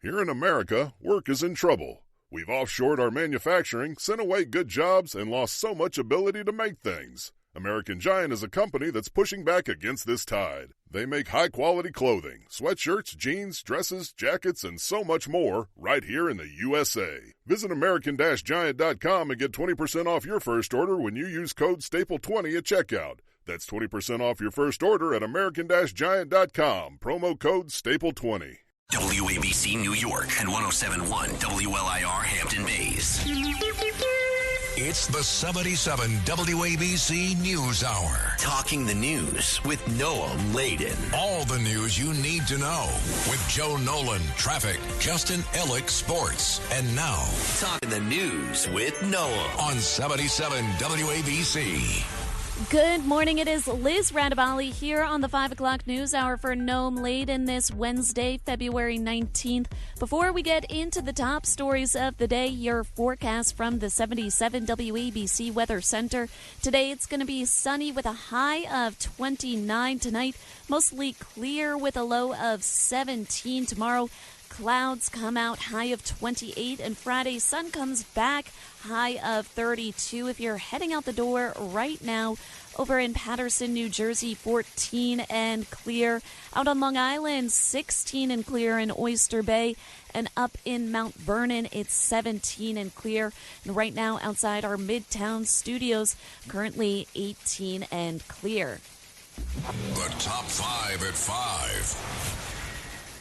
Here in America, work is in trouble. We've offshored our manufacturing, sent away good jobs, and lost so much ability to make things. American Giant is a company that's pushing back against this tide. They make high-quality clothing, sweatshirts, jeans, dresses, jackets, and so much more right here in the USA. Visit American-Giant.com and get 20% off your first order when you use code STAPLE20 at checkout. That's 20% off your first order at American-Giant.com. Promo code STAPLE20. WABC New York and 107.1 WLIR Hampton Bays. It's the 77 WABC News Hour. Talking the news with Noah Layden. All the news you need to know with Joe Nolan, traffic, Justin Ellick, sports. And now, Talking the news with Noah on 77 WABC. Good morning. It is Liz Radabali here on the 5 o'clock news hour for Noam Layden this Wednesday, February 19th. Before we get into the top stories of the day, your forecast from the 77 WABC Weather Center. Today it's going to be sunny with a high of 29 tonight, mostly clear with a low of 17 tomorrow. Clouds come out, high of 28, and Friday sun comes back, high of 32. If you're heading out the door right now, over in Paterson, New Jersey, 14 and clear. Out on Long Island, 16 and clear in Oyster Bay. And up in Mount Vernon, it's 17 and clear. And right now, outside our Midtown studios, currently 18 and clear. The top 5 at 5.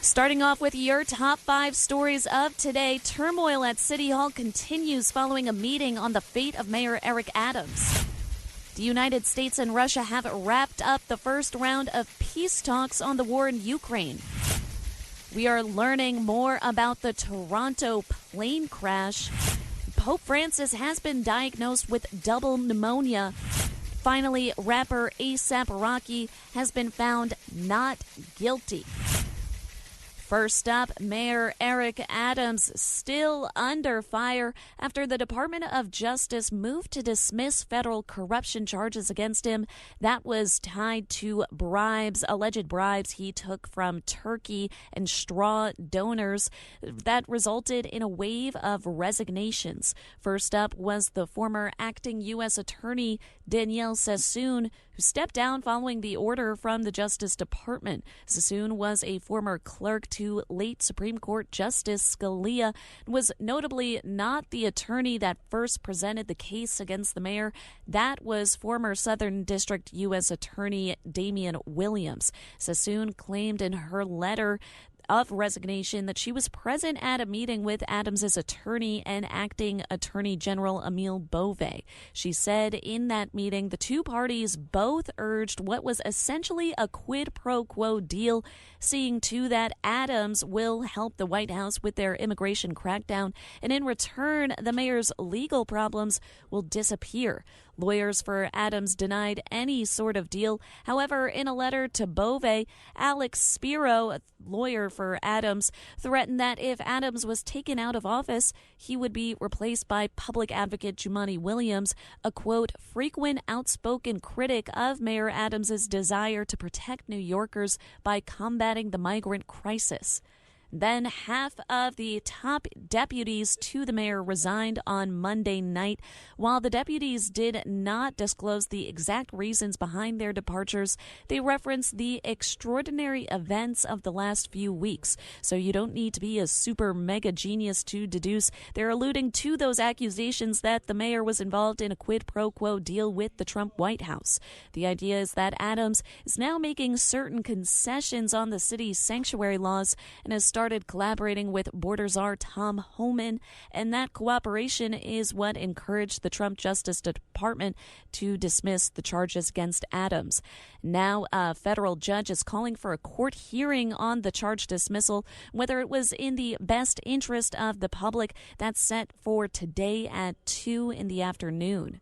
Starting off with your top 5 stories of today, turmoil at City Hall continues following a meeting on the fate of Mayor Eric Adams. The United States and Russia have wrapped up the first round of peace talks on the war in Ukraine. We are learning more about the Toronto plane crash. Pope Francis has been diagnosed with double pneumonia. Finally, rapper A$AP Rocky has been found not guilty. First up, Mayor Eric Adams still under fire after the Department of Justice moved to dismiss federal corruption charges against him. That was tied to bribes, alleged bribes he took from Turkey and straw donors. That resulted in a wave of resignations. First up was the former acting U.S. Attorney Danielle Sassoon, who stepped down following the order from the Justice Department. Sassoon was a former clerk to late Supreme Court Justice Scalia and was notably not the attorney that first presented the case against the mayor. That was former Southern District U.S. Attorney Damian Williams. Sassoon claimed in her letter of resignation that she was present at a meeting with Adams's attorney and acting Attorney General Emile Beauvais. She said in that meeting the two parties both urged what was essentially a quid pro quo deal, seeing to that Adams will help the White House with their immigration crackdown, and in return the mayor's legal problems will disappear. Lawyers for Adams denied any sort of deal. However, in a letter to Beauvais, Alex Spiro, a lawyer for Adams, threatened that if Adams was taken out of office, he would be replaced by public advocate Jumaane Williams, a, quote, frequent outspoken critic of Mayor Adams's desire to protect New Yorkers by combating the migrant crisis. Then half of the top deputies to the mayor resigned on Monday night. While the deputies did not disclose the exact reasons behind their departures, they referenced the extraordinary events of the last few weeks. So you don't need to be a super mega genius to deduce. They're alluding to those accusations that the mayor was involved in a quid pro quo deal with the Trump White House. The idea is that Adams is now making certain concessions on the city's sanctuary laws and has started collaborating with border czar Tom Homan, and that cooperation is what encouraged the Trump Justice Department to dismiss the charges against Adams. Now, a federal judge is calling for a court hearing on the charge dismissal, whether it was in the best interest of the public. That's set for today at 2 in the afternoon.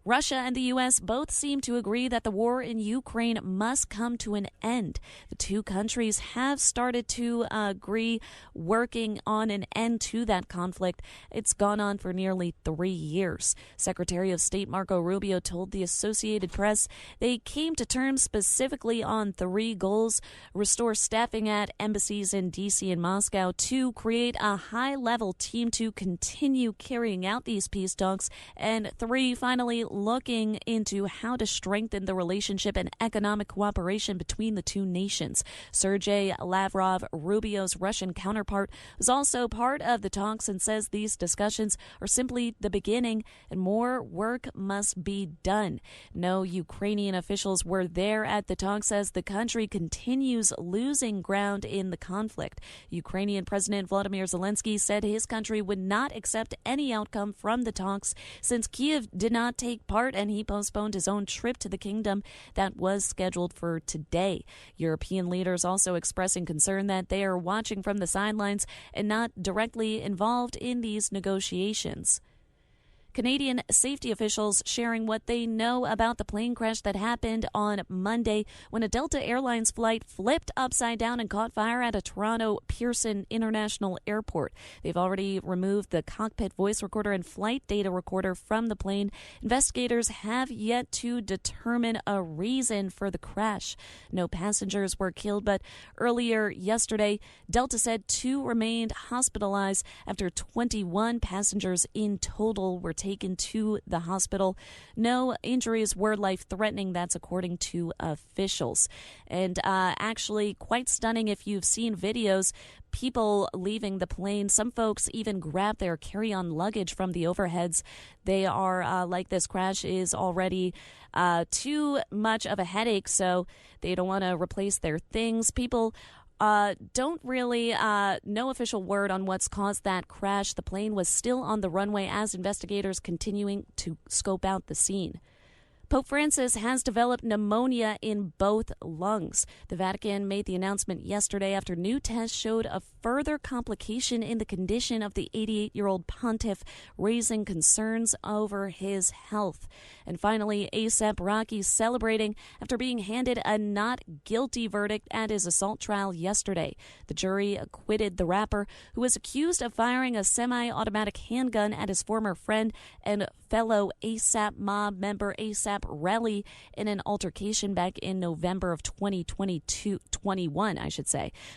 Russia and the U.S. both seem to agree that the war in Ukraine must come to an end. The two countries have started to agree working on an end to that conflict. It's gone on for nearly 3 years. Secretary of State Marco Rubio told the Associated Press they came to terms specifically on 3 goals: restore staffing at embassies in D.C. and Moscow, 2, create a high-level team to continue carrying out these peace talks, and 3, finally, looking into how to strengthen the relationship and economic cooperation between the two nations. Sergei Lavrov, Rubio's Russian counterpart, was also part of the talks and says these discussions are simply the beginning and more work must be done. No Ukrainian officials were there at the talks as the country continues losing ground in the conflict. Ukrainian President Volodymyr Zelensky said his country would not accept any outcome from the talks since Kyiv did not take part and he postponed his own trip to the kingdom that was scheduled for today. European leaders also expressing concern that they are watching from the sidelines and not directly involved in these negotiations. Canadian safety officials sharing what they know about the plane crash that happened on Monday when a Delta Airlines flight flipped upside down and caught fire at a Toronto Pearson International Airport. They've already removed the cockpit voice recorder and flight data recorder from the plane. Investigators have yet to determine a reason for the crash. No passengers were killed, but earlier yesterday, Delta said 2 remained hospitalized after 21 passengers in total were taken to the hospital. No injuries were life-threatening, that's according to officials. And actually quite stunning if you've seen videos. People leaving the plane, some folks even grab their carry-on luggage from the overheads. They are like this crash is already too much of a headache, so they don't want to replace their things. People don't really no official word on what's caused that crash. The plane was still on the runway as investigators continuing to scope out the scene. Pope Francis has developed pneumonia in both lungs. The Vatican made the announcement yesterday after new tests showed a further complication in the condition of the 88-year-old pontiff, raising concerns over his health. And finally, A$AP Rocky celebrating after being handed a not guilty verdict at his assault trial yesterday. The jury acquitted the rapper, who was accused of firing a semi-automatic handgun at his former friend and fellow A$AP mob member A$AP Relly in an altercation back in November of 2021,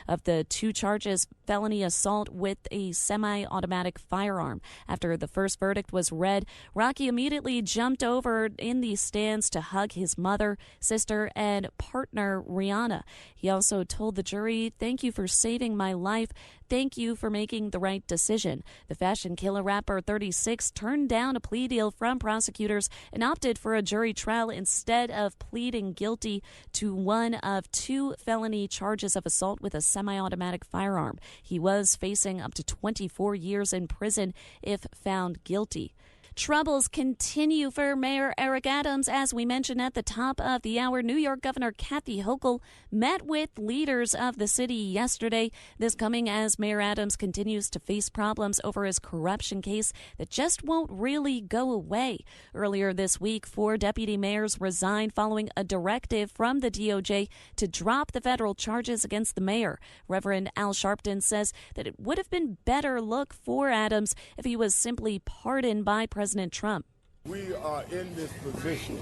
of the 2 charges, felony assault with a semi-automatic firearm. After the first verdict was read, Rocky immediately jumped over in the stands to hug his mother, sister, and partner, Rihanna. He also told the jury, "Thank you for saving my life. Thank you for making the right decision." The fashion killer rapper 36 turned down a plea deal from prosecutors and opted for a jury trial instead of pleading guilty to one of 2 felony charges of assault with a semi-automatic firearm. He was facing up to 24 years in prison if found guilty. Troubles continue for Mayor Eric Adams. As we mentioned at the top of the hour, New York Governor Kathy Hochul met with leaders of the city yesterday. This coming as Mayor Adams continues to face problems over his corruption case that just won't really go away. Earlier this week, 4 deputy mayors resigned following a directive from the DOJ to drop the federal charges against the mayor. Reverend Al Sharpton says that it would have been better look for Adams if he was simply pardoned by President Trump. We are in this position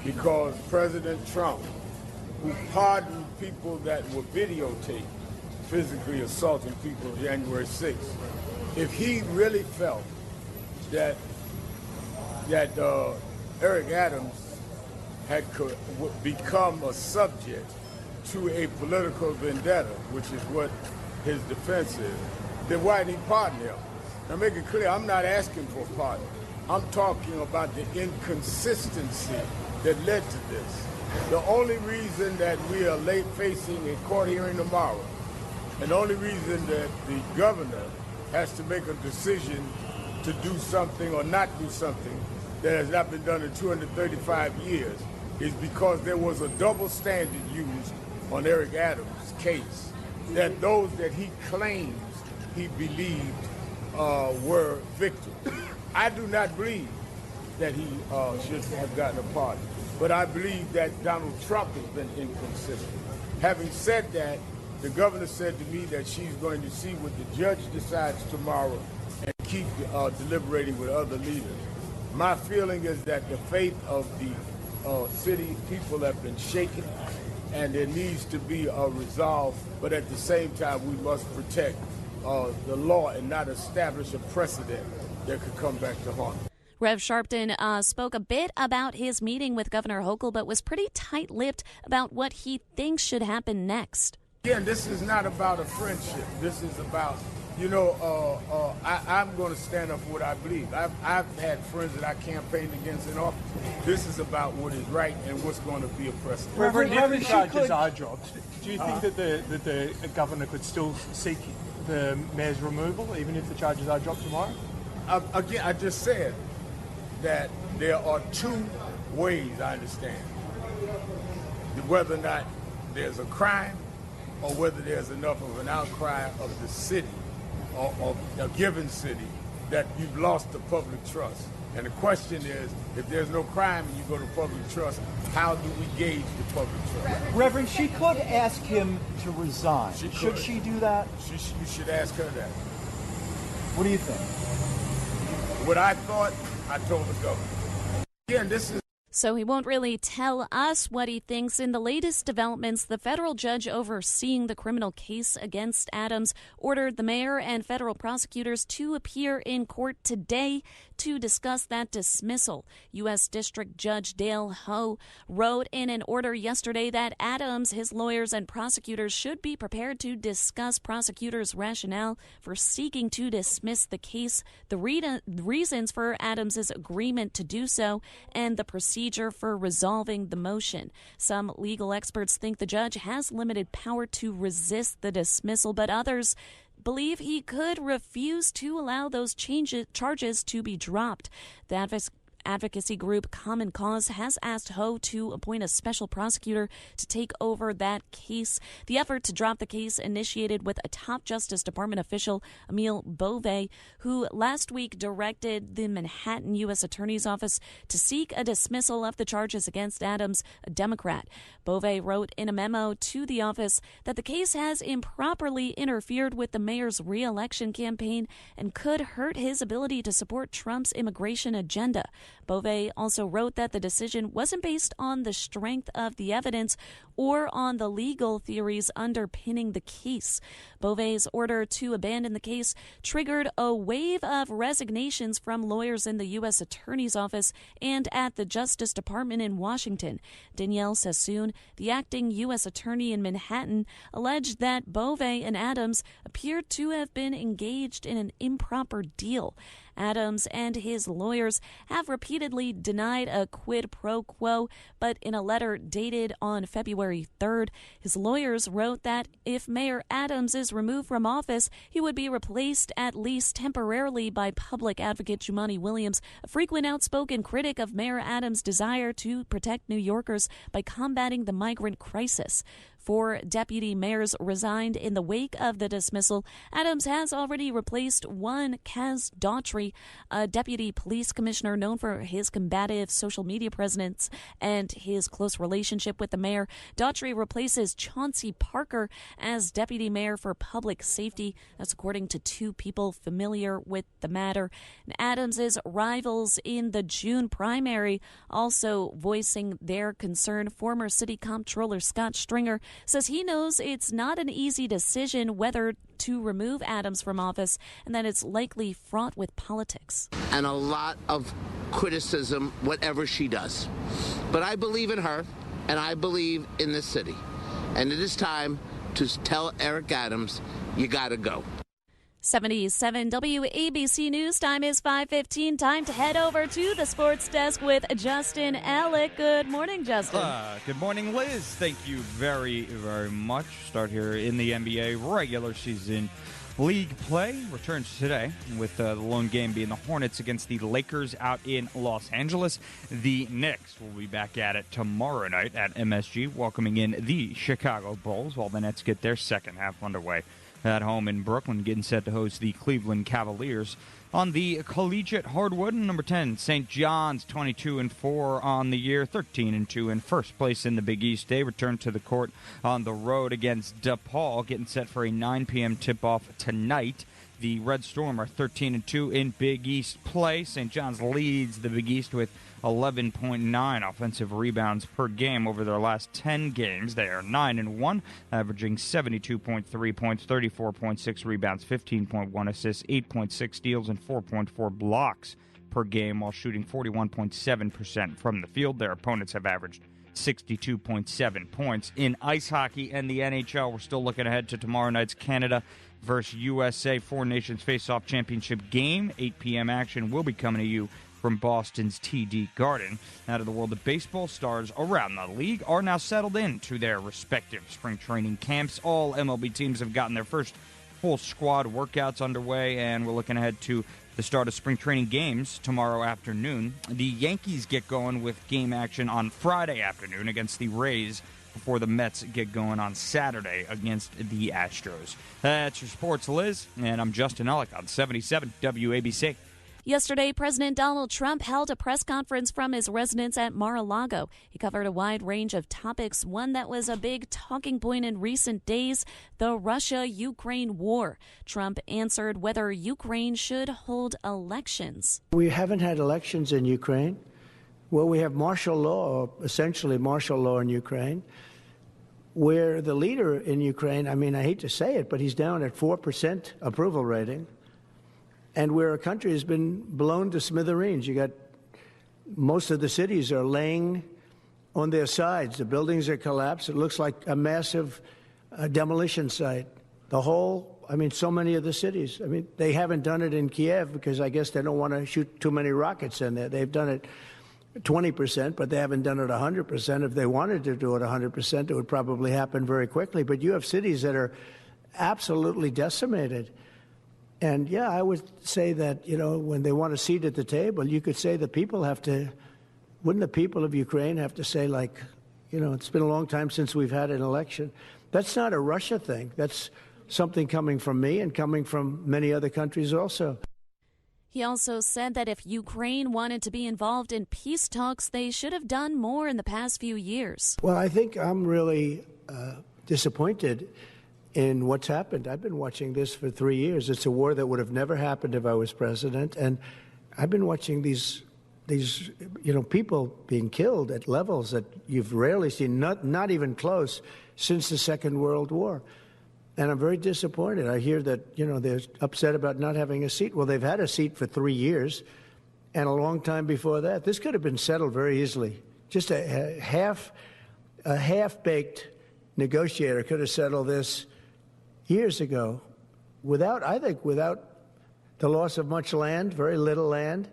because President Trump, who pardoned people that were videotaped physically assaulting people on January 6th, if he really felt that Eric Adams had become a subject to a political vendetta, which is what his defense is, then why didn't he pardon him? Now make it clear, I'm not asking for a pardon. I'm talking about the inconsistency that led to this. The only reason that we are late facing a court hearing tomorrow, and the only reason that the governor has to make a decision to do something or not do something that has not been done in 235 years is because there was a double standard used on Eric Adams' case, that those that he claims he believed were victims. I do not believe that he should have gotten a pardon. But I believe that Donald Trump has been inconsistent. Having said that, the governor said to me that she's going to see what the judge decides tomorrow and keep deliberating with other leaders. My feeling is that the faith of the city people have been shaken, and there needs to be a resolve, but at the same time we must protect the law and not establish a precedent that could come back to haunt us. Rev Sharpton spoke a bit about his meeting with Governor Hochul, but was pretty tight-lipped about what he thinks should happen next. Again, this is not about a friendship. This is about, I'm going to stand up for what I believe. I've had friends that I campaigned against in office. This is about what is right and what's going to be a precedent. Reverend, if the charges are dropped, do you think that the governor could still seek the mayor's removal, even if the charges are dropped tomorrow? Again, I just said that there are two ways, I understand, whether or not there's a crime or whether there's enough of an outcry of the city or a given city that you've lost the public trust. And the question is, if there's no crime and you go to public trust, how do we gauge the public trust? Reverend, she could ask him to resign. Should she do that? You should ask her that. What do you think? What I thought, I told the governor. Again, this is... So he won't really tell us what he thinks. In the latest developments, the federal judge overseeing the criminal case against Adams ordered the mayor and federal prosecutors to appear in court today to discuss that dismissal. U.S. District Judge Dale Ho wrote in an order yesterday that Adams, his lawyers, and prosecutors should be prepared to discuss prosecutors' rationale for seeking to dismiss the case, the reasons for Adams' agreement to do so, and the procedure for resolving the motion. Some legal experts think the judge has limited power to resist the dismissal, but others believe he could refuse to allow those charges to be dropped. The advocacy group Common Cause has asked Ho to appoint a special prosecutor to take over that case. The effort to drop the case initiated with a top Justice Department official, Emil Bove, who last week directed the Manhattan U.S. Attorney's Office to seek a dismissal of the charges against Adams, a Democrat. Bove wrote in a memo to the office that the case has improperly interfered with the mayor's re-election campaign and could hurt his ability to support Trump's immigration agenda. Bove also wrote that the decision wasn't based on the strength of the evidence or on the legal theories underpinning the case. Bove's order to abandon the case triggered a wave of resignations from lawyers in the U.S. Attorney's Office and at the Justice Department in Washington. Danielle Sassoon, the acting U.S. Attorney in Manhattan, alleged that Bove and Adams appeared to have been engaged in an improper deal. Adams and his lawyers have repeatedly denied a quid pro quo, but in a letter dated on February 3rd, his lawyers wrote that if Mayor Adams is removed from office, he would be replaced at least temporarily by public advocate Jumaane Williams, a frequent outspoken critic of Mayor Adams' desire to protect New Yorkers by combating the migrant crisis. 4 deputy mayors resigned in the wake of the dismissal. Adams has already replaced one Kaz Daughtry, a deputy police commissioner known for his combative social media presence and his close relationship with the mayor. Daughtry replaces Chauncey Parker as deputy mayor for public safety. That's according to 2 people familiar with the matter. And Adams's rivals in the June primary also voicing their concern. Former city comptroller Scott Stringer says he knows it's not an easy decision whether to remove Adams from office and that it's likely fraught with politics. And a lot of criticism, whatever she does. But I believe in her, and I believe in this city. And it is time to tell Eric Adams, you gotta go. 77 WABC News. Time is 5:15. Time to head over to the sports desk with Justin Ellick. Good morning, Justin. Good morning, Liz. Thank you very, very much. Start here in the NBA regular season. League play returns today with the lone game being the Hornets against the Lakers out in Los Angeles. The Knicks will be back at it tomorrow night at MSG, welcoming in the Chicago Bulls while the Nets get their second half underway. At home in Brooklyn, getting set to host the Cleveland Cavaliers. On the collegiate hardwood, number 10, St. John's, 22-4 on the year, 13-2 in first place in the Big East. They return to the court on the road against DePaul, getting set for a 9 p.m. tip-off tonight. The Red Storm are 13-2 in Big East play. St. John's leads the Big East with 11.9 offensive rebounds per game over their last 10 games. They are 9-1, averaging 72.3 points, 34.6 rebounds, 15.1 assists, 8.6 steals, and 4.4 blocks per game, while shooting 41.7% from the field. Their opponents have averaged 62.7 points. In ice hockey and the NHL, we're still looking ahead to tomorrow night's Canada versus USA Four Nations Face-Off Championship game. 8 p.m. action will be coming to you from Boston's TD Garden. Out of the world of baseball, stars around the league are now settled into their respective spring training camps. All MLB teams have gotten their first full squad workouts underway, and we're looking ahead to the start of spring training games tomorrow afternoon. The Yankees get going with game action on Friday afternoon against the Rays before the Mets get going on Saturday against the Astros. That's your sports, Liz, and I'm Justin Ellick on 77 WABC. Yesterday, President Donald Trump held a press conference from his residence at Mar-a-Lago. He covered a wide range of topics. One that was a big talking point in recent days, the Russia-Ukraine war. Trump answered whether Ukraine should hold elections. We haven't had elections in Ukraine. Well, we have martial law, or essentially martial law in Ukraine. We're the leader in Ukraine. I mean, I hate to say it, but he's down at 4% approval rating. And where a country has been blown to smithereens. You got most of the cities are laying on their sides. The buildings are collapsed. It looks like a massive demolition site. So many of the cities. I mean, they haven't done it in Kiev because I guess they don't want to shoot too many rockets in there. They've done it 20%, but they haven't done it 100%. If they wanted to do it 100%, it would probably happen very quickly. But you have cities that are absolutely decimated. And, yeah, I would say that, when they want a seat at the table, you could say wouldn't the people of Ukraine have to say, it's been a long time since we've had an election. That's not a Russia thing. That's something coming from me and coming from many other countries also. He also said that if Ukraine wanted to be involved in peace talks, they should have done more in the past few years. Well, I think I'm really disappointed in what's happened. I've been watching this for 3 years. It's a war that would have never happened if I was president. And I've been watching these people being killed at levels that you've rarely seen, not even close, since the Second World War. And I'm very disappointed. I hear that, they're upset about not having a seat. Well, they've had a seat for 3 years and a long time before that. This could have been settled very easily. Just a half-baked negotiator could have settled this years ago without the loss of much land, very little land,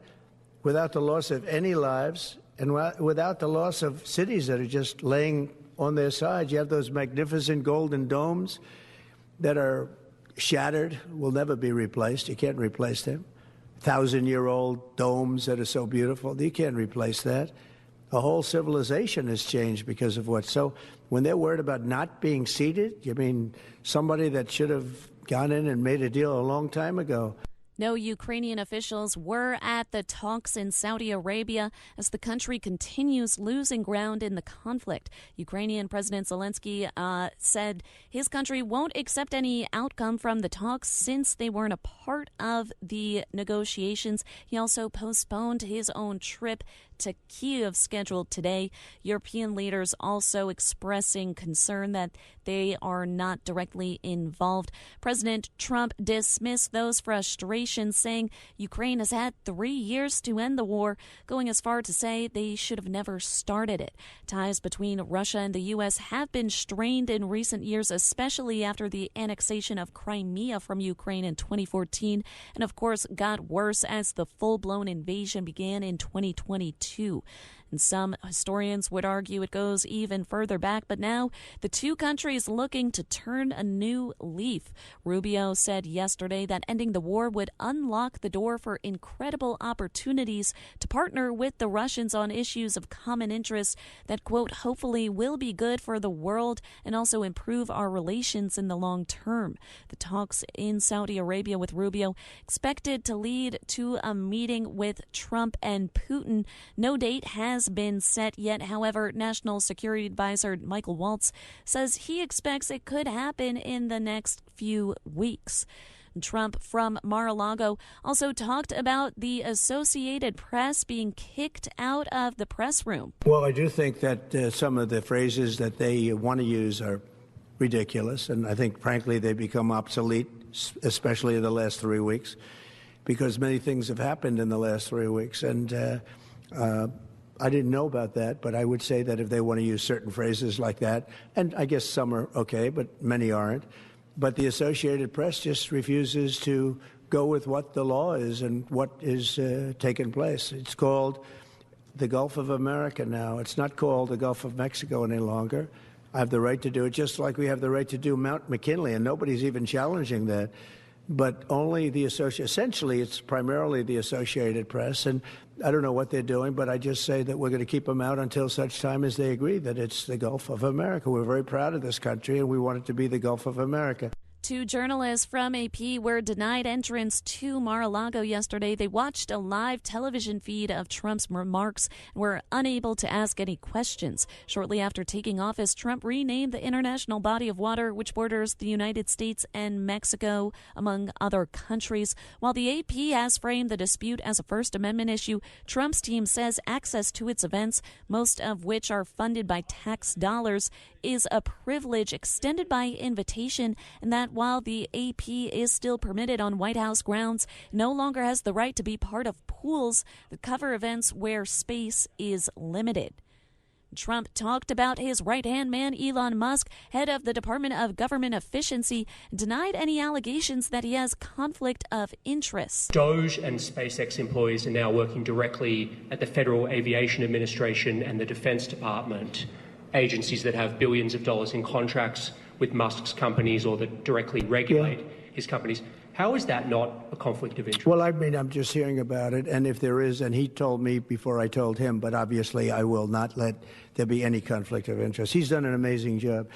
without the loss of any lives, and without the loss of cities that are just laying on their sides. You have those magnificent golden domes that are shattered, will never be replaced. You can't replace them. 1,000-year-old domes that are so beautiful, you can't replace that. The whole civilization has changed because of what. So when they're worried about not being seated, you mean somebody that should have gone in and made a deal a long time ago. No Ukrainian officials were at the talks in Saudi Arabia as the country continues losing ground in the conflict. Ukrainian President Zelensky said his country won't accept any outcome from the talks since they weren't a part of the negotiations. He also postponed his own trip to Kyiv scheduled today. European leaders also expressing concern that they are not directly involved. President Trump dismissed those frustrations, saying Ukraine has had 3 years to end the war, going as far to say they should have never started it. Ties between Russia and the U.S. have been strained in recent years, especially after the annexation of Crimea from Ukraine in 2014, and of course got worse as the full-blown invasion began in 2022. And some historians would argue it goes even further back, but now the two countries looking to turn a new leaf. Rubio said yesterday that ending the war would unlock the door for incredible opportunities to partner with the Russians on issues of common interest that, quote, hopefully will be good for the world and also improve our relations in the long term. The talks in Saudi Arabia with Rubio expected to lead to a meeting with Trump and Putin. No date has been set yet. However, National Security Advisor Michael Waltz says he expects it could happen in the next few weeks. Trump from Mar-a-Lago also talked about the Associated Press being kicked out of the press room. Well, I do think that some of the phrases that they want to use are ridiculous, and I think, frankly, they become obsolete, especially in the last 3 weeks, because many things have happened in the last 3 weeks. And I didn't know about that, but I would say that if they want to use certain phrases like that, and I guess some are okay, but many aren't, but the Associated Press just refuses to go with what the law is and what is taking place. It's called the Gulf of America now. It's not called the Gulf of Mexico any longer. I have the right to do it, just like we have the right to do Mount McKinley, and nobody's even challenging that. But only the essentially, it's primarily the Associated Press, and I don't know what they're doing, but I just say that we're going to keep them out until such time as they agree that it's the Gulf of America. We're very proud of this country, and we want it to be the Gulf of America. Two journalists from AP were denied entrance to Mar-a-Lago yesterday. They watched a live television feed of Trump's remarks and were unable to ask any questions. Shortly after taking office, Trump renamed the international body of water which borders the United States and Mexico, among other countries. While the AP has framed the dispute as a First Amendment issue, Trump's team says access to its events, most of which are funded by tax dollars, is a privilege extended by invitation, and that while the AP is still permitted on White House grounds, no longer has the right to be part of pools that cover events where space is limited. Trump talked about his right-hand man, Elon Musk, head of the Department of Government Efficiency, denied any allegations that he has conflict of interest. Doge and SpaceX employees are now working directly at the Federal Aviation Administration and the Defense Department, agencies that have billions of dollars in contracts with Musk's companies or that directly regulate his companies. How is that not a conflict of interest? Well, I mean, I'm just hearing about it, and if there is, and he told me before I told him, but obviously I will not let there be any conflict of interest. He's done an amazing job.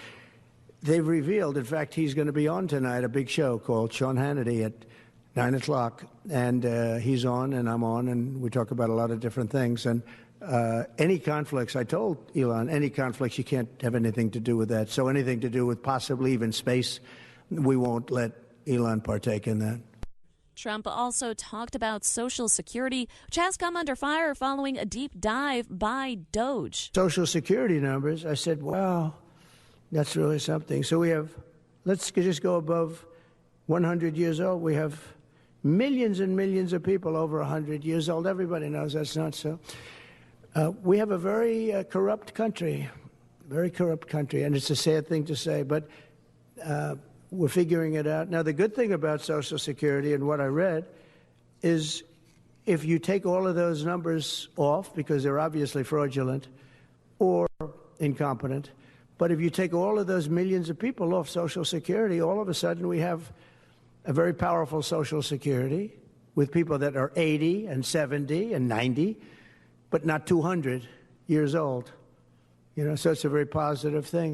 They've revealed, in fact, he's going to be on tonight, a big show called Sean Hannity at 9 o'clock, and he's on and I'm on, and we talk about a lot of different things. And any conflicts, I told Elon, any conflicts, you can't have anything to do with that. So anything to do with possibly even space, we won't let Elon partake in that. Trump also talked about Social Security, which has come under fire following a deep dive by Doge. Social Security numbers, I said, wow, that's really something. So we have, let's just go above 100 years old. We have millions and millions of people over 100 years old. Everybody knows that's not so. We have a very corrupt country, and it's a sad thing to say, but we're figuring it out. Now, the good thing about Social Security and what I read is if you take all of those numbers off, because they're obviously fraudulent or incompetent, but if you take all of those millions of people off Social Security, all of a sudden we have a very powerful Social Security with people that are 80 and 70 and 90, but not 200 years old. So it's a very positive thing.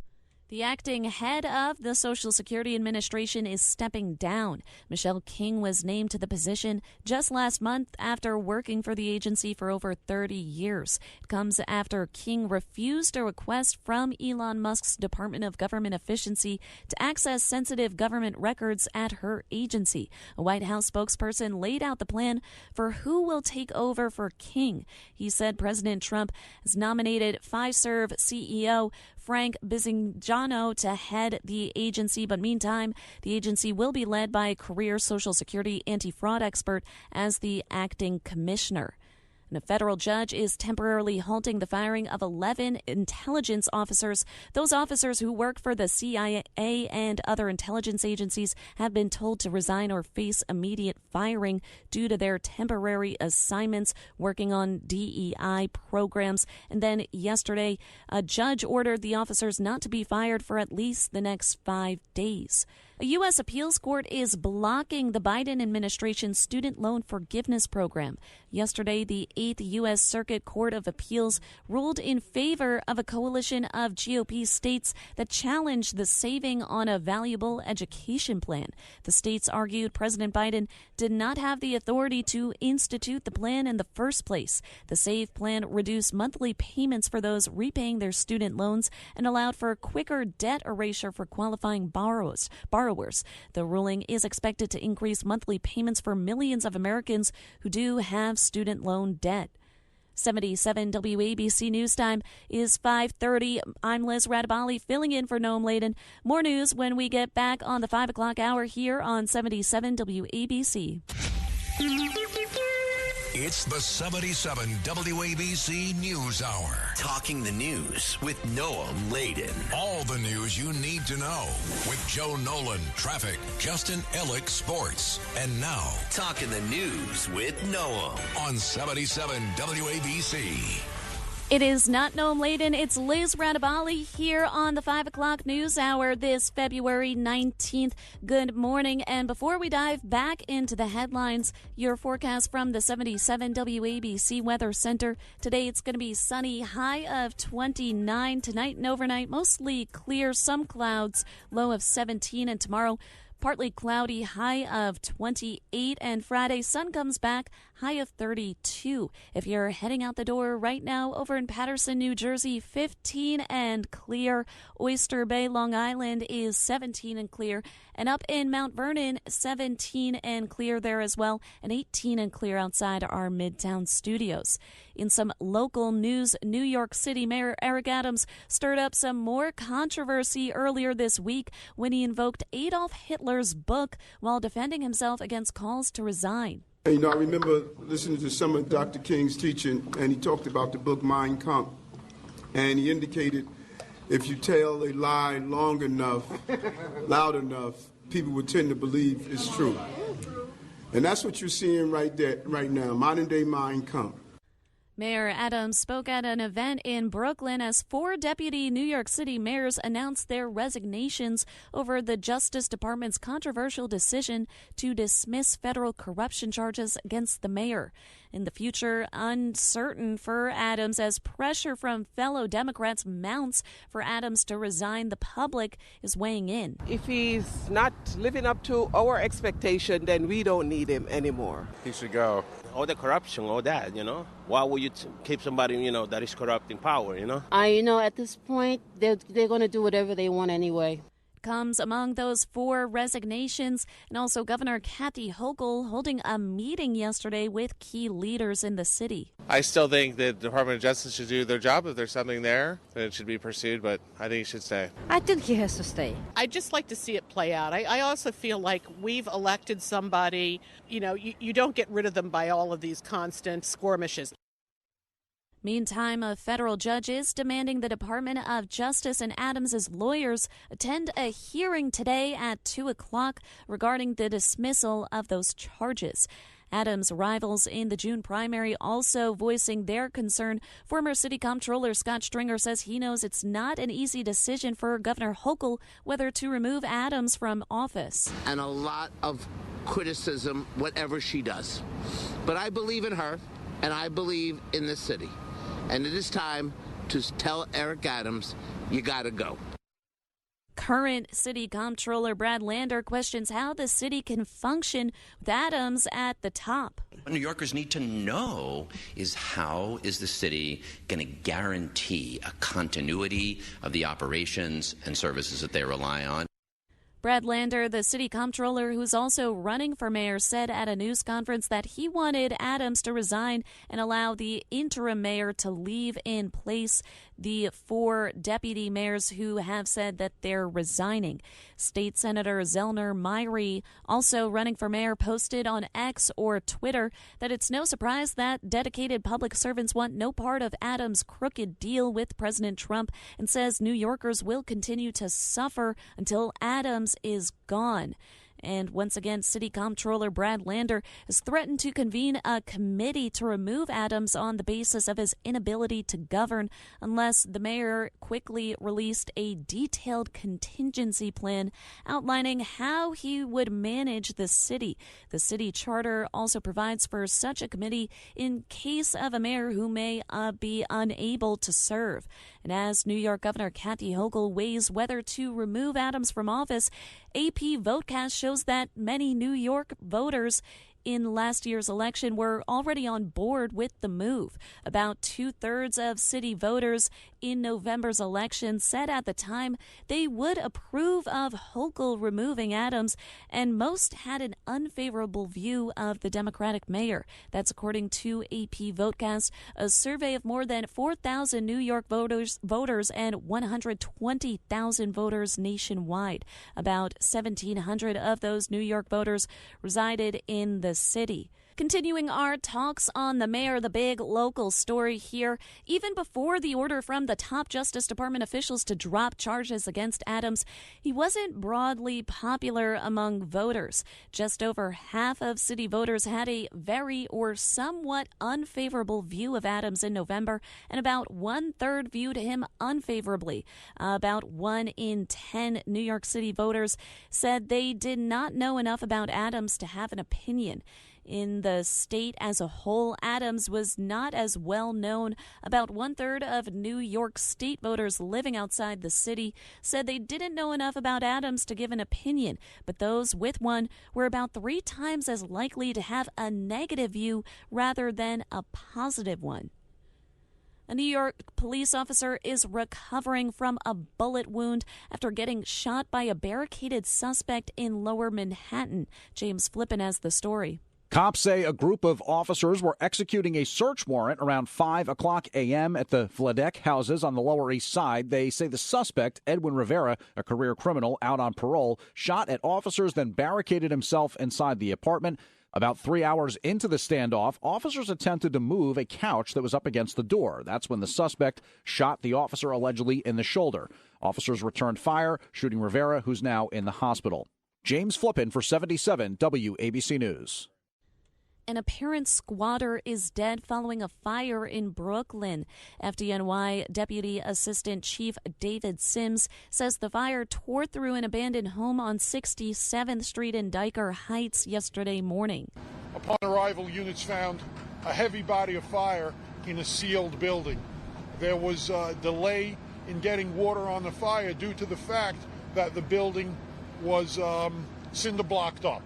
The acting head of the Social Security Administration is stepping down. Michelle King was named to the position just last month after working for the agency for over 30 years. It comes after King refused a request from Elon Musk's Department of Government Efficiency to access sensitive government records at her agency. A White House spokesperson laid out the plan for who will take over for King. He said President Trump has nominated Fiserv CEO Frank Bisingiano to head the agency, but meantime, the agency will be led by career Social Security anti-fraud expert as the acting commissioner. And a federal judge is temporarily halting the firing of 11 intelligence officers. Those officers who work for the CIA and other intelligence agencies have been told to resign or face immediate firing due to their temporary assignments working on DEI programs. And then yesterday, a judge ordered the officers not to be fired for at least the next 5 days. A U.S. appeals court is blocking the Biden administration's student loan forgiveness program. Yesterday, the 8th U.S. Circuit Court of Appeals ruled in favor of a coalition of GOP states that challenged the Saving on a Valuable Education plan. The states argued President Biden did not have the authority to institute the plan in the first place. The SAVE plan reduced monthly payments for those repaying their student loans and allowed for quicker debt erasure for qualifying borrowers. The ruling is expected to increase monthly payments for millions of Americans who do have student loan debt. 77 WABC News Time is 5:30. I'm Liz Radabali filling in for Noam Layden. More news when we get back on the 5 o'clock hour here on 77 WABC. It's the 77 WABC News Hour. Talking the news with Noam Layden. All the news you need to know with Joe Nolan, traffic, Justin Ellick, sports. And now, Talking the news with Noam on 77 WABC. It is not Noam Layden, it's Liz Radabali here on the 5 o'clock news hour this February 19th. Good morning, and before we dive back into the headlines, your forecast from the 77 WABC Weather Center. Today it's going to be sunny, high of 29. Tonight and overnight, mostly clear, some clouds, low of 17. And tomorrow, partly cloudy, high of 28. And Friday, sun comes back, high of 32. If you're heading out the door right now over in Paterson, New Jersey, 15 and clear. Oyster Bay, Long Island is 17 and clear. And up in Mount Vernon, 17 and clear there as well, and 18 and clear outside our Midtown studios. In some local news, New York City Mayor Eric Adams stirred up some more controversy earlier this week when he invoked Adolf Hitler's book while defending himself against calls to resign. You know, I remember listening to some of Dr. King's teaching, and he talked about the book Mein Kampf, and he indicated if you tell a lie long enough, loud enough, people would tend to believe it's true. And that's what you're seeing right now, modern-day Mein Kampf. Mayor Adams spoke at an event in Brooklyn as 4 deputy New York City mayors announced their resignations over the Justice Department's controversial decision to dismiss federal corruption charges against the mayor. In the future, uncertain for Adams as pressure from fellow Democrats mounts for Adams to resign. The public is weighing in. If he's not living up to our expectation, then we don't need him anymore. He should go. All the corruption, all that, Why would you keep somebody, that is corrupt in power, At this point, they're going to do whatever they want anyway. Comes among those 4 resignations, and also Governor Gov Hochul holding a meeting yesterday with key leaders in the city. I still think the Department of Justice should do their job. If there's something there, then it should be pursued, but I think he should stay. I think he has to stay. I'd just like to see it play out. I also feel like we've elected somebody, you don't get rid of them by all of these constant skirmishes. Meantime, a federal judge is demanding the Department of Justice and Adams' lawyers attend a hearing today at 2 o'clock regarding the dismissal of those charges. Adams' rivals in the June primary also voicing their concern. Former City Comptroller Scott Stringer says he knows it's not an easy decision for Governor Hochul whether to remove Adams from office. And a lot of criticism, whatever she does. But I believe in her, and I believe in this city. And it is time to tell Eric Adams, you got to go. Current City Comptroller Brad Lander questions how the city can function with Adams at the top. What New Yorkers need to know is how is the city going to guarantee a continuity of the operations and services that they rely on. Brad Lander, the city comptroller who's also running for mayor, said at a news conference that he wanted Adams to resign and allow the interim mayor to leave in place the 4 deputy mayors who have said that they're resigning. State Senator Zellner Myrie, also running for mayor, posted on X or Twitter that it's no surprise that dedicated public servants want no part of Adams' crooked deal with President Trump, and says New Yorkers will continue to suffer until Adams is gone. And once again, City Comptroller Brad Lander has threatened to convene a committee to remove Adams on the basis of his inability to govern unless the mayor quickly released a detailed contingency plan outlining how he would manage the city. The city charter also provides for such a committee in case of a mayor who may be unable to serve. And as New York Governor Kathy Hochul weighs whether to remove Adams from office, AP Votecast shows that many New York voters in last year's election were already on board with the move. About 2/3 of city voters in November's election said at the time they would approve of Hochul removing Adams, and most had an unfavorable view of the Democratic mayor. That's according to AP Votecast, a survey of more than 4,000 New York voters and 120,000 voters nationwide. About 1,700 of those New York voters resided in the city. Continuing our talks on the mayor, the big local story here. Even before the order from the top Justice Department officials to drop charges against Adams, he wasn't broadly popular among voters. Just over half of city voters had a very or somewhat unfavorable view of Adams in November, and about 1/3 viewed him unfavorably. About 1 in 10 New York City voters said they did not know enough about Adams to have an opinion. In the state as a whole, Adams was not as well known. About 1/3 of New York State voters living outside the city said they didn't know enough about Adams to give an opinion, but those with one were about 3 times as likely to have a negative view rather than a positive one. A New York police officer is recovering from a bullet wound after getting shot by a barricaded suspect in Lower Manhattan. James Flippin has the story. Cops say a group of officers were executing a search warrant around 5 o'clock a.m. at the Vladek houses on the Lower East Side. They say the suspect, Edwin Rivera, a career criminal out on parole, shot at officers, then barricaded himself inside the apartment. About 3 hours into the standoff, officers attempted to move a couch that was up against the door. That's when the suspect shot the officer allegedly in the shoulder. Officers returned fire, shooting Rivera, who's now in the hospital. James Flippin for 77 WABC News. An apparent squatter is dead following a fire in Brooklyn. FDNY Deputy Assistant Chief David Sims says the fire tore through an abandoned home on 67th Street in Dyker Heights yesterday morning. Upon arrival, units found a heavy body of fire in a sealed building. There was a delay in getting water on the fire due to the fact that the building was cinder blocked up.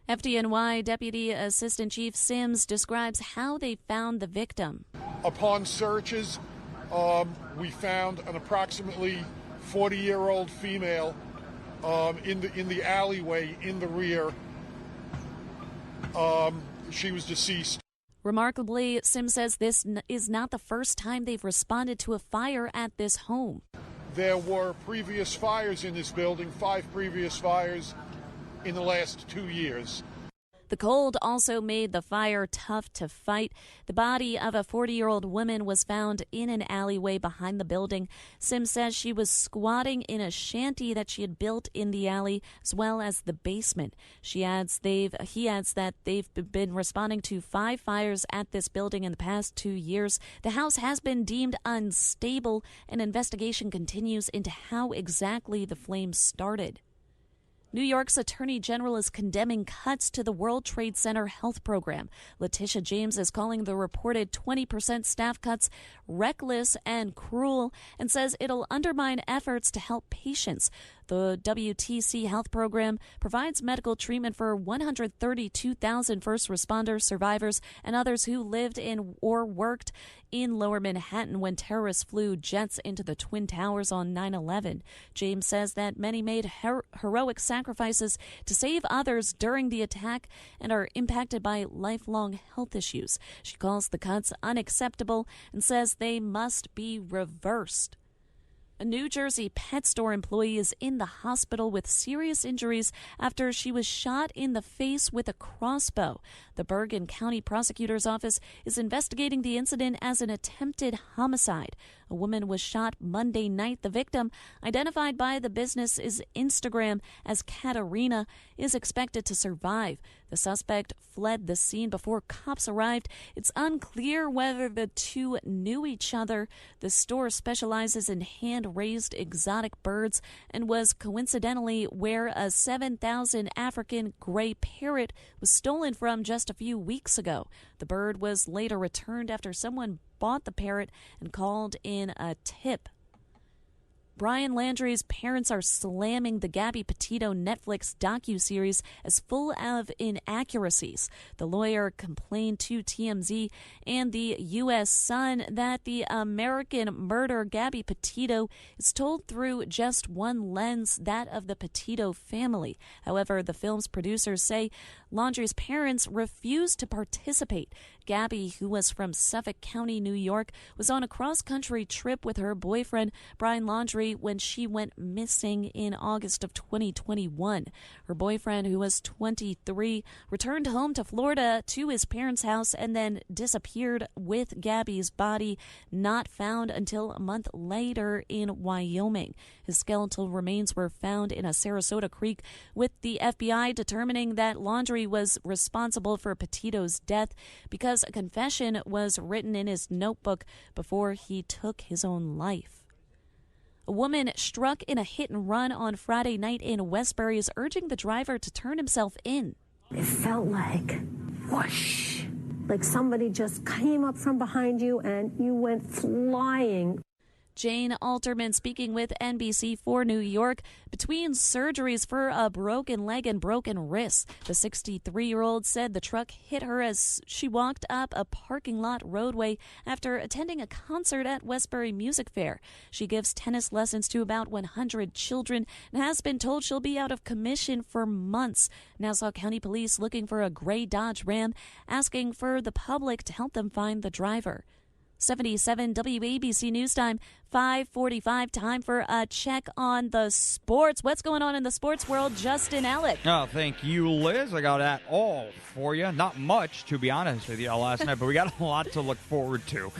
FDNY Deputy Assistant Chief Sims describes how they found the victim. Upon searches, we found an approximately 40-year-old female in the alleyway in the rear. She was deceased. Remarkably, Sims says this is not the first time they've responded to a fire at this home. There were previous fires in this building, 5 previous fires in the last 2 years. The cold also made the fire tough to fight. The body of a 40-year-old woman was found in an alleyway behind the building. Sims says she was squatting in a shanty that she had built in the alley, as well as the basement. He adds that they've been responding to 5 fires at this building in the past 2 years. The house has been deemed unstable. An investigation continues into how exactly the flames started. New York's Attorney General is condemning cuts to the World Trade Center health program. Letitia James is calling the reported 20% staff cuts reckless and cruel and says it'll undermine efforts to help patients. The WTC Health Program provides medical treatment for 132,000 first responders, survivors, and others who lived in or worked in Lower Manhattan when terrorists flew jets into the Twin Towers on 9/11. James says that many made heroic sacrifices to save others during the attack and are impacted by lifelong health issues. She calls the cuts unacceptable and says they must be reversed. A New Jersey pet store employee is in the hospital with serious injuries after she was shot in the face with a crossbow. The Bergen County Prosecutor's Office is investigating the incident as an attempted homicide. A woman was shot Monday night. The victim, identified by the business's Instagram as Katarina, is expected to survive. The suspect fled the scene before cops arrived. It's unclear whether the two knew each other. The store specializes in hand-raised exotic birds and was coincidentally where a 7,000 African gray parrot was stolen from just a few weeks ago. The bird was later returned after someone bought the parrot and called in a tip. Brian Landry's parents are slamming the Gabby Petito Netflix docuseries as full of inaccuracies. The lawyer complained to TMZ and the U.S. Sun that the American murder Gabby Petito is told through just one lens, that of the Petito family. However, the film's producers say Landry's parents refused to participate. Gabby, who was from Suffolk County, New York, was on a cross-country trip with her boyfriend, Brian Landry, when she went missing in August of 2021. Her boyfriend, who was 23, returned home to Florida to his parents' house and then disappeared with Gabby's body, not found until a month later in Wyoming. His skeletal remains were found in a Sarasota creek, with the FBI determining that Landry was responsible for Petito's death because a confession was written in his notebook before he took his own life. A woman struck in a hit and run on Friday night in Westbury is urging the driver to turn himself in. It felt like whoosh, like somebody just came up from behind you and you went flying. Jane Alterman speaking with NBC4 New York. Between surgeries for a broken leg and broken wrist, the 63-year-old said the truck hit her as she walked up a parking lot roadway after attending a concert at Westbury Music Fair. She gives tennis lessons to about 100 children and has been told she'll be out of commission for months. Nassau County Police looking for a gray Dodge Ram, asking for the public to help them find the driver. 77 WABC News Time, 5:45. Time for a check on the sports. What's going on in the sports world? Justin Ellick. Oh, thank you, Liz. I got that all for you. Not much, to be honest with you, last night, but we got a lot to look forward to.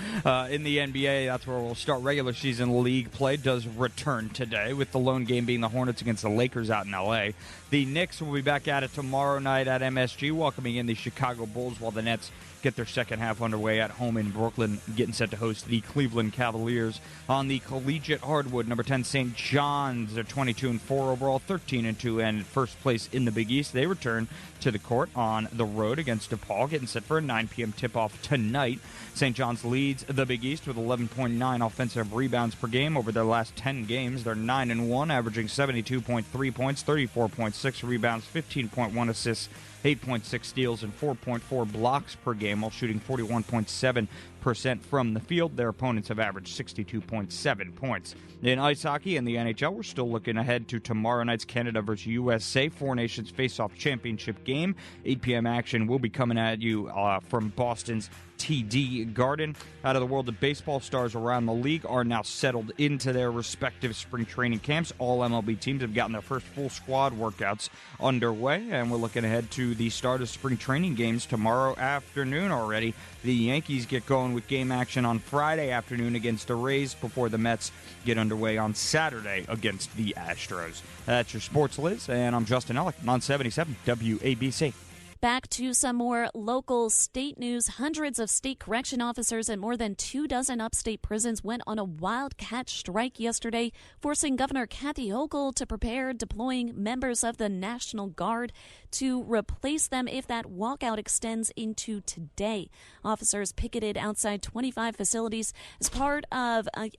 In the NBA, that's where we'll start. Regular season league play does return today, with the lone game being the Hornets against the Lakers out in L.A. The Knicks will be back at it tomorrow night at MSG, welcoming in the Chicago Bulls, while the Nets get their second half underway at home in Brooklyn, getting set to host the Cleveland Cavaliers. On the collegiate hardwood, number 10 St. John's, they're 22-4 overall, 13-2, and first place in the Big East. They return to the court on the road against DePaul, getting set for a 9 p.m. tip-off tonight. St. John's leads the Big East with 11.9 offensive rebounds per game over their last 10 games. They're 9-1, averaging 72.3 points, 34.6 rebounds, 15.1 assists, 8.6 steals, and 4.4 blocks per game, while shooting 41.7% from the field. Their opponents have averaged 62.7 points. In ice hockey and the NHL, we're still looking ahead to tomorrow night's Canada versus USA Four Nations Face-Off Championship game. 8 p.m. action will be coming at you from Boston's TD Garden. Out of the world of baseball, stars around the league are now settled into their respective spring training camps. All MLB teams have gotten their first full squad workouts underway, and we're looking ahead to the start of spring training games tomorrow afternoon already. The Yankees get going with game action on Friday afternoon against the Rays before the Mets get underway on Saturday against the Astros. That's your sports, Liz, and I'm Justin Ellick on 77 WABC. Back to some more local state news. Hundreds of state correction officers at more than 24 upstate prisons went on a wildcat strike yesterday, forcing Governor Kathy Hochul to prepare deploying members of the National Guard. to replace them if that walkout extends into today. Officers picketed outside 25 facilities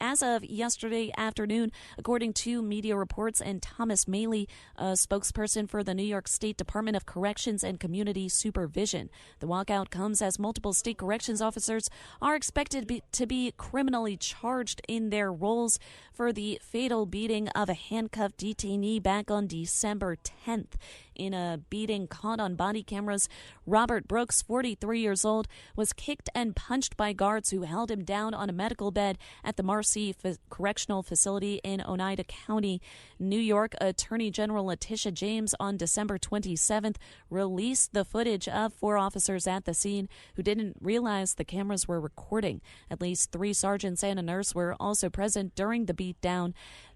as of yesterday afternoon, according to media reports and Thomas Maley, a spokesperson for the New York State Department of Corrections and Community Supervision. The walkout comes as multiple state corrections officers are expected to be criminally charged in their roles for the fatal beating of a handcuffed detainee back on December 10th. In a beating caught on body cameras, Robert Brooks, 43 years old, was kicked and punched by guards who held him down on a medical bed at the Marcy Correctional Facility in Oneida County, New York. Attorney General Letitia James on December 27th released the footage of 4 officers at the scene who didn't realize the cameras were recording. At least 3 sergeants and a nurse were also present during the beatdown.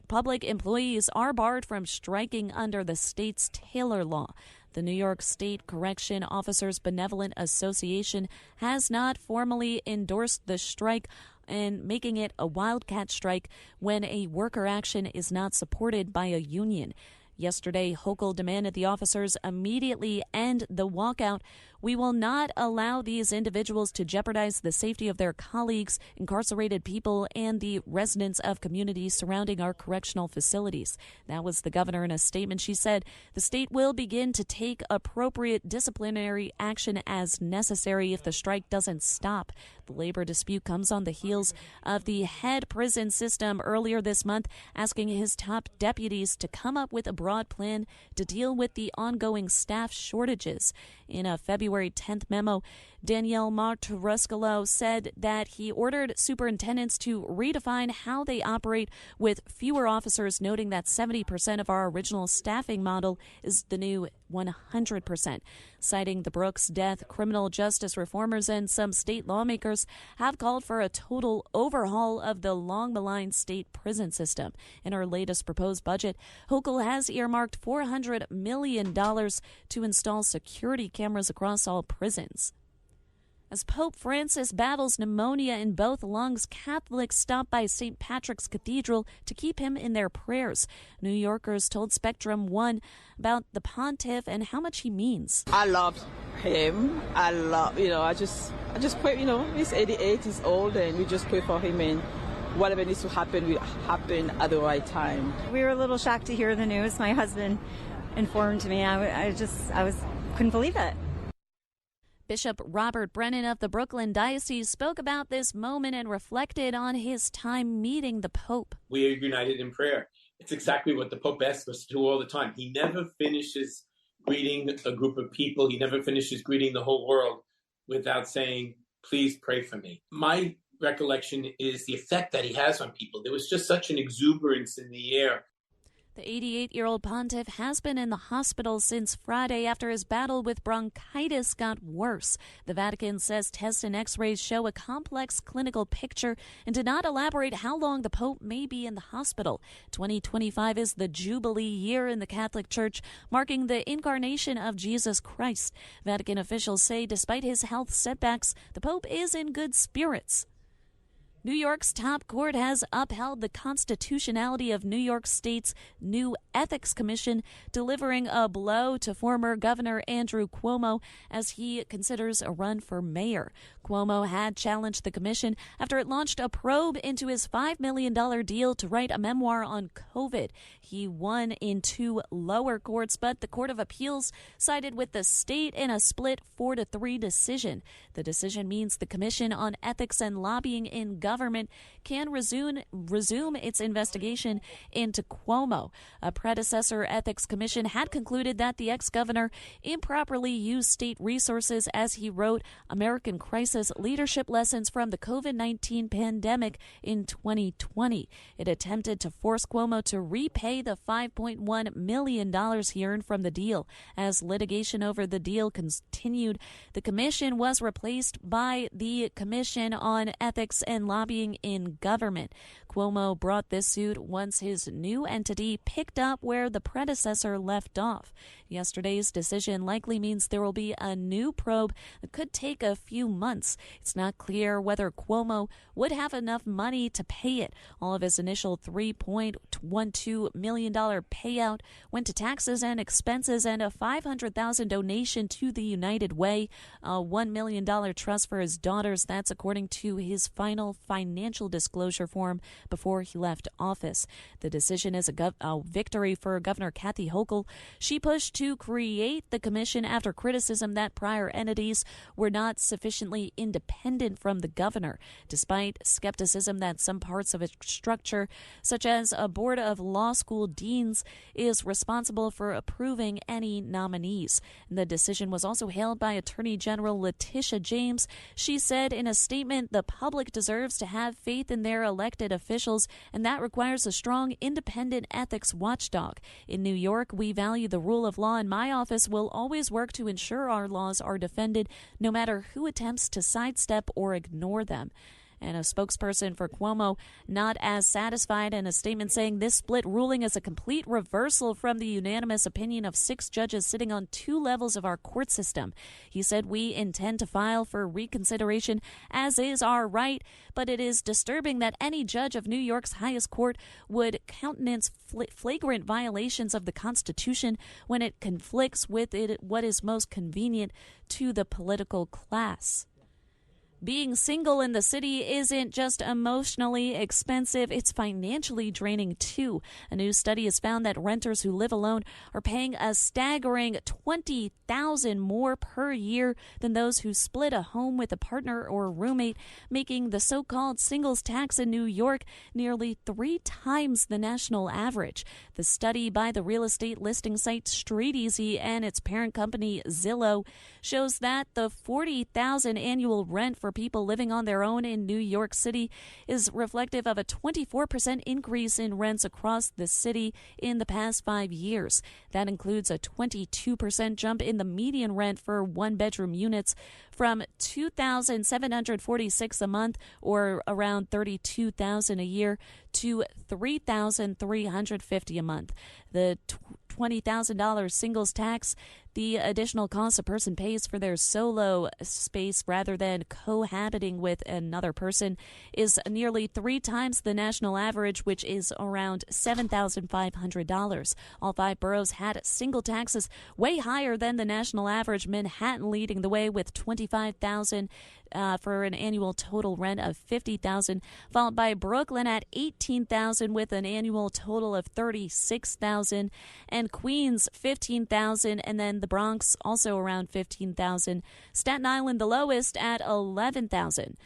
Public employees are barred from striking under the state's Taylor Law. The New York State Correction Officers Benevolent Association has not formally endorsed the strike and making it a wildcat strike when a worker action is not supported by a union. Yesterday, Hochul demanded the officers immediately end the walkout. We will not allow these individuals to jeopardize the safety of their colleagues, incarcerated people, and the residents of communities surrounding our correctional facilities. That was the governor in a statement. She said the state will begin to take appropriate disciplinary action as necessary if the strike doesn't stop. The labor dispute comes on the heels of the head prison system earlier this month asking his top deputies to come up with a broad plan to deal with the ongoing staff shortages. In a February 10th memo, Danielle Martiroscalo said that he ordered superintendents to redefine how they operate with fewer officers, noting that 70% of our original staffing model is the new 100%. Citing the Brooks death, criminal justice reformers and some state lawmakers have called for a total overhaul of the long-maligned state prison system. In her latest proposed budget, Hochul has earmarked $400 million to install security cameras across all prisons. As Pope Francis battles pneumonia in both lungs, Catholics stopped by St. Patrick's Cathedral to keep him in their prayers. New Yorkers told Spectrum One about the pontiff and how much he means. I love him. I just pray, he's 88, he's old, and we just pray for him, and whatever needs to happen will happen at the right time. We were a little shocked to hear the news. My husband informed me. I couldn't believe it. Bishop Robert Brennan of the Brooklyn Diocese spoke about this moment and reflected on his time meeting the Pope. We are united in prayer. It's exactly what the Pope asks us to do all the time. He never finishes greeting a group of people. He never finishes greeting the whole world without saying, please pray for me. My recollection is the effect that he has on people. There was just such an exuberance in the air. The 88-year-old pontiff has been in the hospital since Friday after his battle with bronchitis got worse. The Vatican says tests and x-rays show a complex clinical picture and did not elaborate how long the Pope may be in the hospital. 2025 is the Jubilee year in the Catholic Church, marking the incarnation of Jesus Christ. Vatican officials say despite his health setbacks, the Pope is in good spirits. New York's top court has upheld the constitutionality of New York State's new ethics commission, delivering a blow to former Governor Andrew Cuomo as he considers a run for mayor. Cuomo had challenged the commission after it launched a probe into his $5 million deal to write a memoir on COVID. He won in 2 lower courts, but the Court of Appeals sided with the state in a split 4-3 decision. The decision means the Commission on Ethics and Lobbying in Government can resume its investigation into Cuomo. A predecessor ethics commission had concluded that the ex-governor improperly used state resources as he wrote American Crisis Leadership Lessons from the COVID-19 Pandemic in 2020. It attempted to force Cuomo to repay the $5.1 million he earned from the deal. As litigation over the deal continued, the commission was replaced by the Commission on Ethics and lobbying in government. Cuomo brought this suit once his new entity picked up where the predecessor left off. Yesterday's decision likely means there will be a new probe that could take a few months. It's not clear whether Cuomo would have enough money to pay it. All of his initial $3.12 million payout went to taxes and expenses and a $500,000 donation to the United Way, a $1 million trust for his daughters. That's according to his final financial disclosure form before he left office. The decision is a victory for Governor Kathy Hochul. She pushed to create the commission after criticism that prior entities were not sufficiently independent from the governor, despite skepticism that some parts of its structure, such as a board of law school deans, is responsible for approving any nominees. The decision was also hailed by Attorney General Letitia James. She said in a statement, the public deserves to have faith in their elected officials, and that requires a strong, independent ethics watchdog. In New York, we value the rule of law, and my office will always work to ensure our laws are defended, no matter who attempts to sidestep or ignore them. And a spokesperson for Cuomo not as satisfied in a statement saying this split ruling is a complete reversal from the unanimous opinion of 6 judges sitting on 2 levels of our court system. He said, we intend to file for reconsideration, as is our right, but it is disturbing that any judge of New York's highest court would countenance flagrant violations of the Constitution when it conflicts with what is most convenient to the political class. Being single in the city isn't just emotionally expensive, it's financially draining too. A new study has found that renters who live alone are paying a staggering $20,000 more per year than those who split a home with a partner or roommate, making the so-called singles tax in New York nearly 3 times the national average. The study by the real estate listing site StreetEasy and its parent company Zillow shows that the $40,000 annual rent for people living on their own in New York City is reflective of a 24% increase in rents across the city in the past 5 years. That includes a 22% jump in the median rent for one-bedroom units from $2,746 a month, or around $32,000 a year, to $3,350 a month. The $20,000 singles tax, the additional cost a person pays for their solo space rather than cohabiting with another person, is nearly 3 times the national average, which is around $7,500. All 5 boroughs had single taxes way higher than the national average, Manhattan leading the way with $25,000 for an annual total rent of $50,000, followed by Brooklyn at $18,000 with an annual total of $36,000, and Queens $15,000, and then the Bronx also around $15,000. Staten Island the lowest at $11,000.